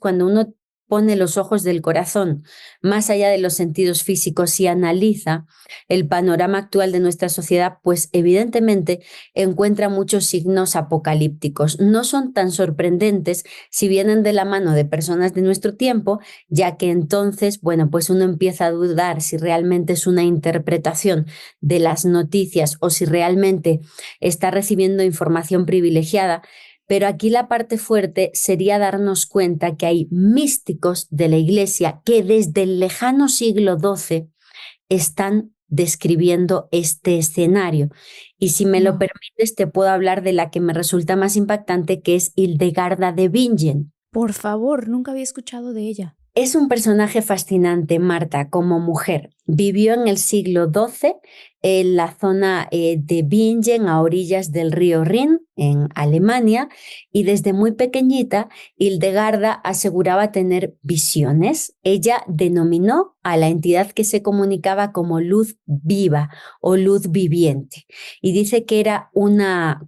cuando uno pone los ojos del corazón más allá de los sentidos físicos y analiza el panorama actual de nuestra sociedad, pues evidentemente encuentra muchos signos apocalípticos. No son tan sorprendentes si vienen de la mano de personas de nuestro tiempo, ya que entonces, bueno, pues uno empieza a dudar si realmente es una interpretación de las noticias o si realmente está recibiendo información privilegiada. Pero aquí la parte fuerte sería darnos cuenta que hay místicos de la Iglesia que desde el lejano siglo XII están describiendo este escenario. Y si me lo Wow. permites, te puedo hablar de la que me resulta más impactante, que es Hildegarda de Bingen. Por favor, nunca había escuchado de ella. Es un personaje fascinante, Marta, como mujer. Vivió en el siglo XII en la zona de Bingen, a orillas del río Rin, en Alemania, y desde muy pequeñita, Hildegarda aseguraba tener visiones. Ella denominó a la entidad que se comunicaba como luz viva o luz viviente. Y dice que era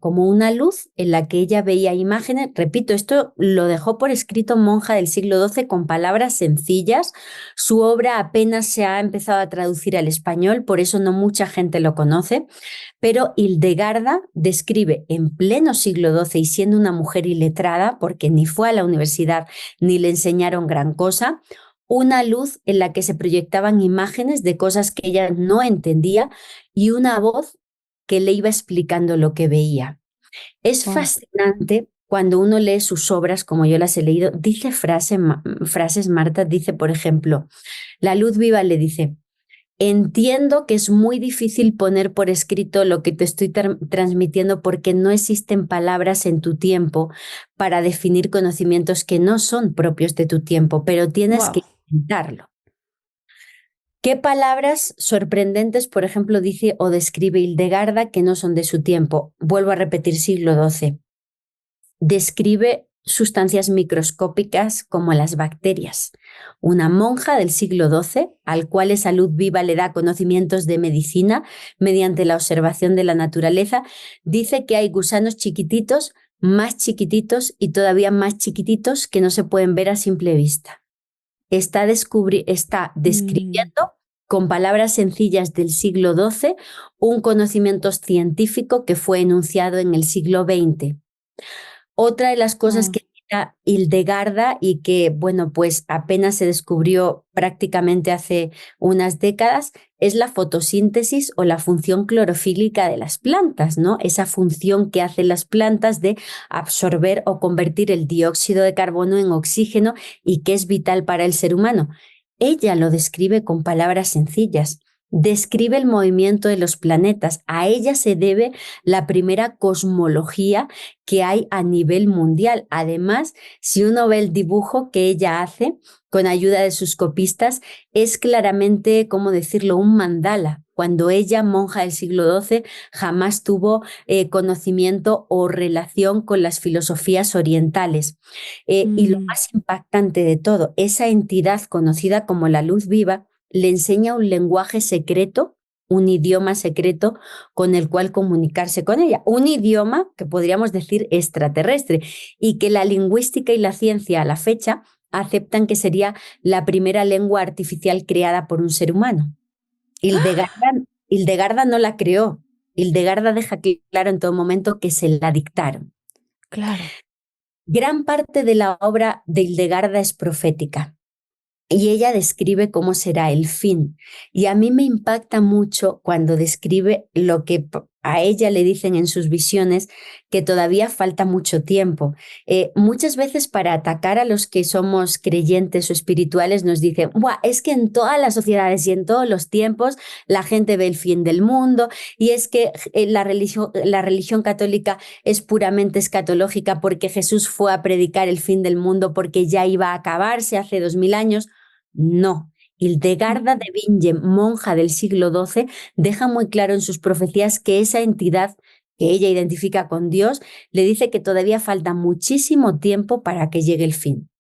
como una luz en la que ella veía imágenes. Repito, esto lo dejó por escrito monja del siglo XII con palabras sencillas. Su obra apenas se ha empezado a traducir al español, por eso no mucha gente lo conoce, pero Hildegarda describe en pleno siglo XII y siendo una mujer iletrada, porque ni fue a la universidad ni le enseñaron gran cosa, una luz en la que se proyectaban imágenes de cosas que ella no entendía y una voz que le iba explicando lo que veía. Es Wow. fascinante cuando uno lee sus obras, como yo las he leído, dice frases, Marta, dice, por ejemplo, la luz viva le dice, entiendo que es muy difícil poner por escrito lo que te estoy transmitiendo porque no existen palabras en tu tiempo para definir conocimientos que no son propios de tu tiempo, pero tienes Wow. que intentarlo. ¿Qué palabras sorprendentes, por ejemplo, dice o describe Hildegarda que no son de su tiempo? Vuelvo a repetir, siglo XII. Describe sustancias microscópicas como las bacterias. Una monja del siglo XII, al cual esa luz viva le da conocimientos de medicina mediante la observación de la naturaleza, dice que hay gusanos chiquititos, más chiquititos y todavía más chiquititos que no se pueden ver a simple vista. Está Mm, describiendo con palabras sencillas del siglo XII un conocimiento científico que fue enunciado en el siglo XX. Otra de las cosas wow. que cita Hildegarda y que, bueno, pues apenas se descubrió prácticamente hace unas décadas, es la fotosíntesis o la función clorofílica de las plantas, ¿no? Esa función que hacen las plantas de absorber o convertir el dióxido de carbono en oxígeno y que es vital para el ser humano. Ella lo describe con palabras sencillas. Describe el movimiento de los planetas. A ella se debe la primera cosmología que hay a nivel mundial. Además, si uno ve el dibujo que ella hace con ayuda de sus copistas, es claramente, ¿cómo decirlo?, un mandala. Cuando ella, monja del siglo XII, jamás tuvo conocimiento o relación con las filosofías orientales. Y lo Mm, más impactante de todo, esa entidad conocida como la luz viva le enseña un lenguaje secreto, un idioma secreto con el cual comunicarse con ella. Un idioma que podríamos decir extraterrestre y que la lingüística y la ciencia a la fecha aceptan que sería la primera lengua artificial creada por un ser humano. Hildegarda no la creó. Hildegarda deja claro en todo momento que se la dictaron. claro. Gran parte de la obra de Hildegarda es profética. Y ella describe cómo será el fin. Y a mí me impacta mucho cuando describe lo que a ella le dicen en sus visiones, que todavía falta mucho tiempo. Muchas veces para atacar a los que somos creyentes o espirituales nos dicen, "Buah, es que en todas las sociedades y en todos los tiempos la gente ve el fin del mundo y es que la religión católica es puramente escatológica porque Jesús fue a predicar el fin del mundo porque ya iba a acabarse hace 2000 años". No, Hildegarda de Mm, Bingen, monja del siglo XII, deja muy claro en sus profecías que esa entidad que ella identifica con Dios le dice que todavía falta muchísimo tiempo para que llegue el fin,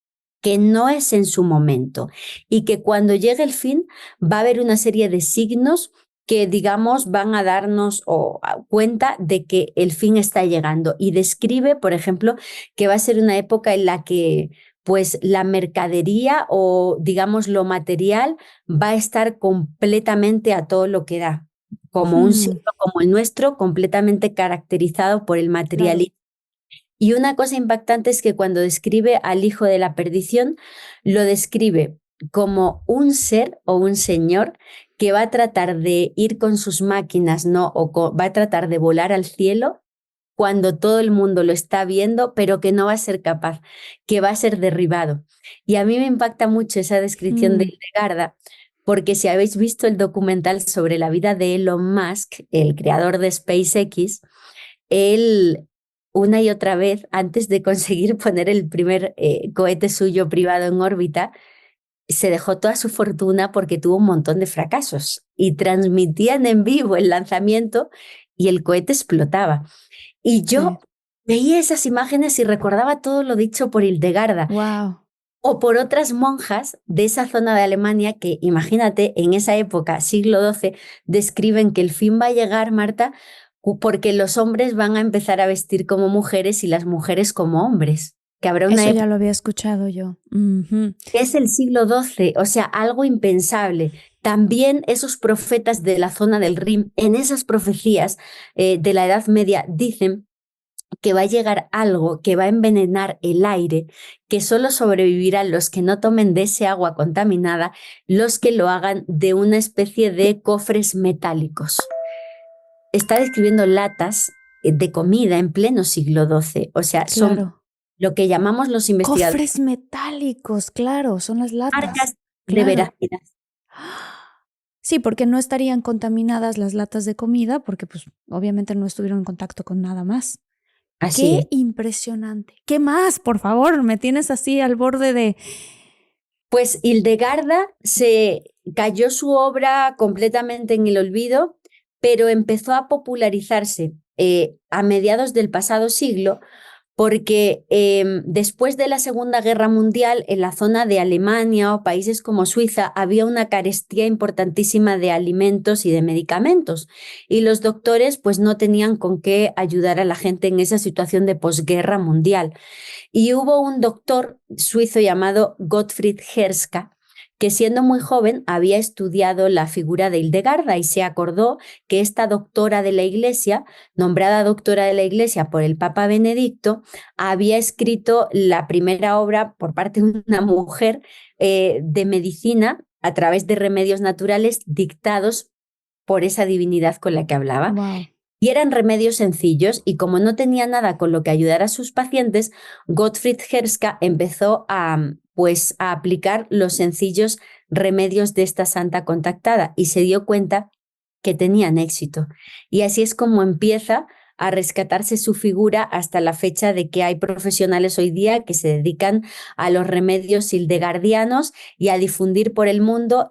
que no es en su momento y que cuando llegue el fin va a haber una serie de signos que, digamos, van a darnos cuenta de que el fin está llegando. Y describe, por ejemplo, que va a ser una época en la que pues la mercadería o digamos lo material va a estar completamente a todo lo que da, como un siglo como el nuestro, completamente caracterizado por el Claro. materialismo. Y una cosa impactante es que cuando describe al hijo de la perdición, lo describe como un ser o un señor que va a tratar de ir con sus máquinas, ¿no? Va a tratar de volar al cielo cuando todo el mundo lo está viendo, pero que no va a ser capaz, que va a ser derribado. Y a mí me impacta mucho esa descripción de Hildegarda, porque si habéis visto el documental sobre la vida de Elon Musk, el creador de SpaceX, él una y otra vez, antes de conseguir poner el primer cohete suyo privado en órbita, se dejó toda su fortuna porque tuvo un montón de fracasos y transmitían en vivo el lanzamiento y el cohete explotaba. Y yo Sí. veía esas imágenes y recordaba todo lo dicho por Hildegarda Wow. o por otras monjas de esa zona de Alemania que, imagínate, en esa época, siglo XII, describen que el fin va a llegar, Marta, porque los hombres van a empezar a vestir como mujeres y las mujeres como hombres. Que habrá una Eso ya época lo había escuchado yo. que es el siglo XII, o sea, algo impensable. También esos profetas de la zona del Rin, en esas profecías de la Edad Media, dicen que va a llegar algo que va a envenenar el aire, que solo sobrevivirán los que no tomen de ese agua contaminada, los que lo hagan de una especie de cofres metálicos. Está describiendo latas de comida en pleno siglo XII, o sea, son Claro. lo que llamamos los investigadores Cofres metálicos, claro, son las latas. marcas de Claro. veracidad. Sí, porque no estarían contaminadas las latas de comida, porque pues obviamente no estuvieron en contacto con nada más. Así Qué es. impresionante. ¿Qué más? Por favor, me tienes así al borde de... Pues Hildegarda se cayó su obra completamente en el olvido, pero empezó a popularizarse a mediados del pasado siglo porque después de la Segunda Guerra Mundial, en la zona de Alemania o países como Suiza, había una carestía importantísima de alimentos y de medicamentos. Y los doctores pues no tenían con qué ayudar a la gente en esa situación de posguerra mundial. Y hubo un doctor suizo llamado Gottfried Herska, que siendo muy joven había estudiado la figura de Hildegarda y se acordó que esta doctora de la Iglesia, nombrada doctora de la Iglesia por el Papa Benedicto, había escrito la primera obra por parte de una mujer de medicina a través de remedios naturales dictados por esa divinidad con la que hablaba. Wow. Y eran remedios sencillos y como no tenía nada con lo que ayudar a sus pacientes, Gottfried Herska empezó pues, a aplicar los sencillos remedios de esta santa contactada y se dio cuenta que tenían éxito. Y así es como empieza a rescatarse su figura hasta la fecha de que hay profesionales hoy día que se dedican a los remedios hildegardianos y a difundir por el mundo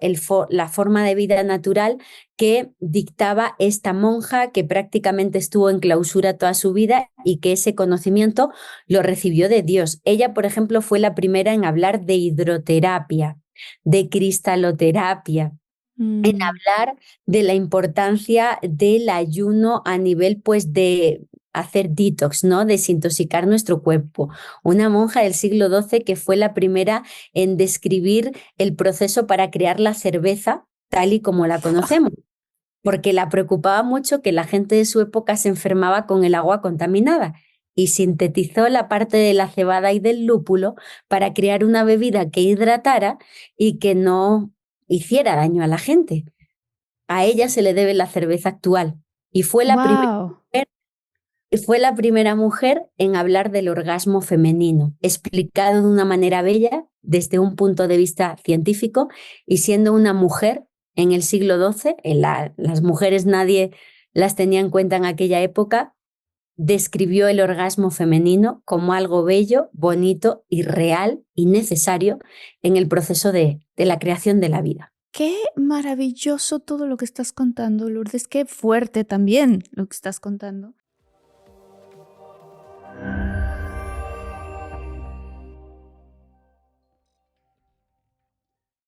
la forma de vida natural que dictaba esta monja que prácticamente estuvo en clausura toda su vida y que ese conocimiento lo recibió de Dios. Ella, por ejemplo, fue la primera en hablar de hidroterapia, de cristaloterapia, en hablar de la importancia del ayuno a nivel pues de hacer detox, ¿no? Desintoxicar nuestro cuerpo. Una monja del siglo XII que fue la primera en describir el proceso para crear la cerveza tal y como la conocemos, porque la preocupaba mucho que la gente de su época se enfermaba con el agua contaminada y sintetizó la parte de la cebada y del lúpulo para crear una bebida que hidratara y que no hiciera daño a la gente. A ella se le debe la cerveza actual y Wow. fue la primera mujer en hablar del orgasmo femenino, explicado de una manera bella desde un punto de vista científico y siendo una mujer en el siglo XII, las mujeres nadie las tenía en cuenta en aquella época, describió el orgasmo femenino como algo bello, bonito y real y necesario en el proceso de la creación de la vida. Qué maravilloso todo lo que estás contando, Lourdes. Qué fuerte también lo que estás contando.